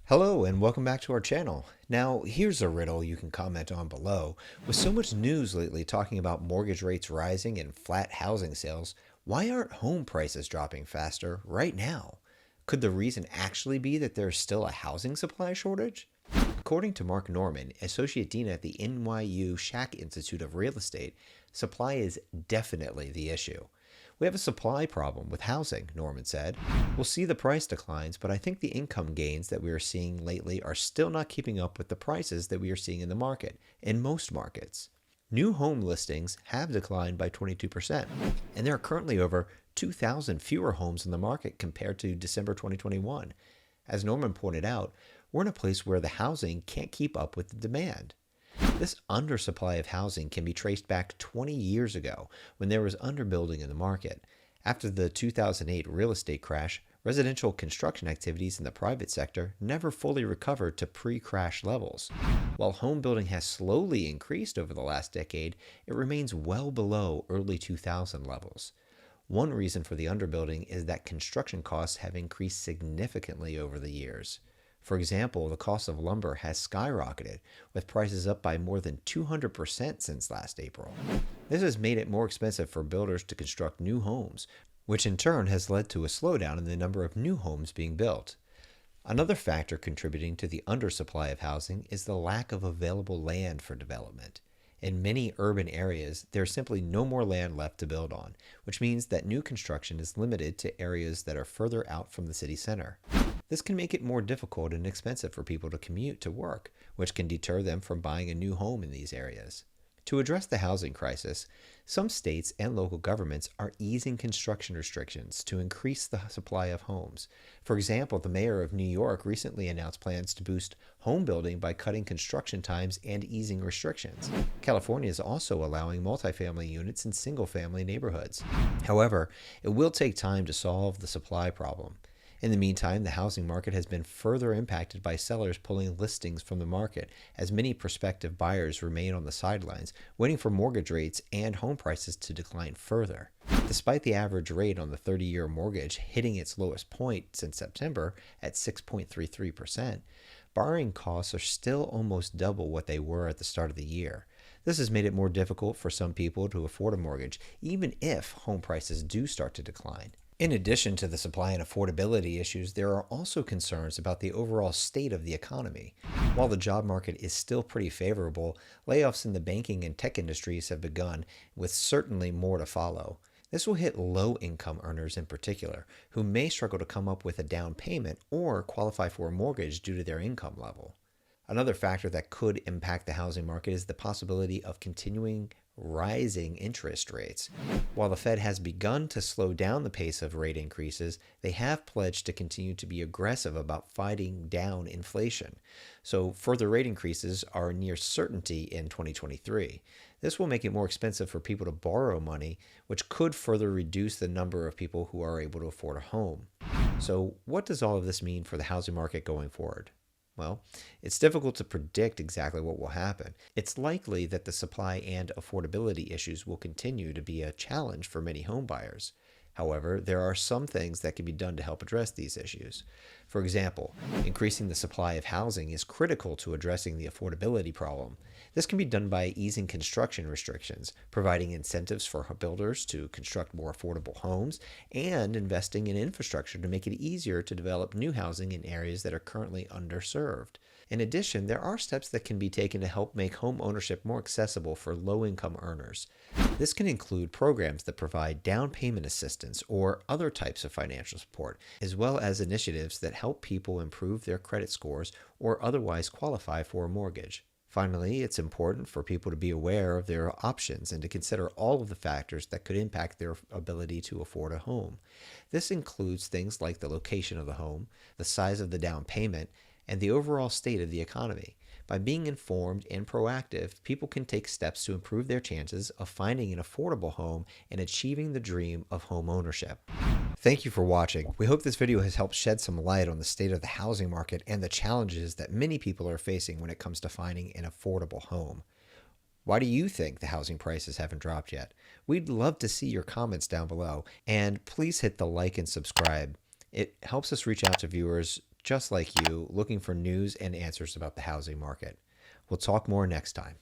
Hello and welcome back to our channel. Now, here's a riddle you can comment on below. With so much news lately talking about mortgage rates rising and flat housing sales, why aren't home prices dropping faster right now? Could the reason actually be that there's still a housing supply shortage? According to Mark Norman, Associate Dean at the NYU Schack Institute of Real Estate, supply is definitely the issue. We have a supply problem with housing, Norman said. We'll see the price declines, but I think the income gains that we are seeing lately are still not keeping up with the prices that we are seeing in the market, in most markets. New home listings have declined by 22%, and there are currently over 2,000 fewer homes in the market compared to December 2021. As Norman pointed out, we're in a place where the housing can't keep up with the demand. This undersupply of housing can be traced back 20 years ago when there was underbuilding in the market. After the 2008 real estate crash, residential construction activities in the private sector never fully recovered to pre-crash levels. While home building has slowly increased over the last decade, it remains well below early 2000 levels. One reason for the underbuilding is that construction costs have increased significantly over the years. For example, the cost of lumber has skyrocketed, with prices up by more than 200% since last April. This has made it more expensive for builders to construct new homes, which in turn has led to a slowdown in the number of new homes being built. Another factor contributing to the undersupply of housing is the lack of available land for development. In many urban areas, there's simply no more land left to build on, which means that new construction is limited to areas that are further out from the city center. This can make it more difficult and expensive for people to commute to work, which can deter them from buying a new home in these areas. To address the housing crisis, some states and local governments are easing construction restrictions to increase the supply of homes. For example, the mayor of New York recently announced plans to boost home building by cutting construction times and easing restrictions. California is also allowing multifamily units in single-family neighborhoods. However, it will take time to solve the supply problem. In the meantime, the housing market has been further impacted by sellers pulling listings from the market, as many prospective buyers remain on the sidelines, waiting for mortgage rates and home prices to decline further. Despite the average rate on the 30-year mortgage hitting its lowest point since September at 6.33%, borrowing costs are still almost double what they were at the start of the year. This has made it more difficult for some people to afford a mortgage, even if home prices do start to decline. In addition to the supply and affordability issues, there are also concerns about the overall state of the economy. While the job market is still pretty favorable, layoffs in the banking and tech industries have begun, with certainly more to follow. This will hit low-income earners in particular, who may struggle to come up with a down payment or qualify for a mortgage due to their income level. Another factor that could impact the housing market is the possibility of continuing rising interest rates. While the Fed has begun to slow down the pace of rate increases, they have pledged to continue to be aggressive about fighting down inflation. So further rate increases are near certainty in 2023. This will make it more expensive for people to borrow money, which could further reduce the number of people who are able to afford a home. So what does all of this mean for the housing market going forward? Well, it's difficult to predict exactly what will happen. It's likely that the supply and affordability issues will continue to be a challenge for many home buyers. However, there are some things that can be done to help address these issues. For example, increasing the supply of housing is critical to addressing the affordability problem. This can be done by easing construction restrictions, providing incentives for builders to construct more affordable homes, and investing in infrastructure to make it easier to develop new housing in areas that are currently underserved. In addition, there are steps that can be taken to help make home ownership more accessible for low-income earners. This can include programs that provide down payment assistance or other types of financial support, as well as initiatives that help people improve their credit scores or otherwise qualify for a mortgage. Finally, it's important for people to be aware of their options and to consider all of the factors that could impact their ability to afford a home. This includes things like the location of the home, the size of the down payment, and the overall state of the economy. By being informed and proactive, people can take steps to improve their chances of finding an affordable home and achieving the dream of home ownership. Thank you for watching. We hope this video has helped shed some light on the state of the housing market and the challenges that many people are facing when it comes to finding an affordable home. Why do you think the housing prices haven't dropped yet? We'd love to see your comments down below, and please hit the like and subscribe. It helps us reach out to viewers just like you, looking for news and answers about the housing market. We'll talk more next time.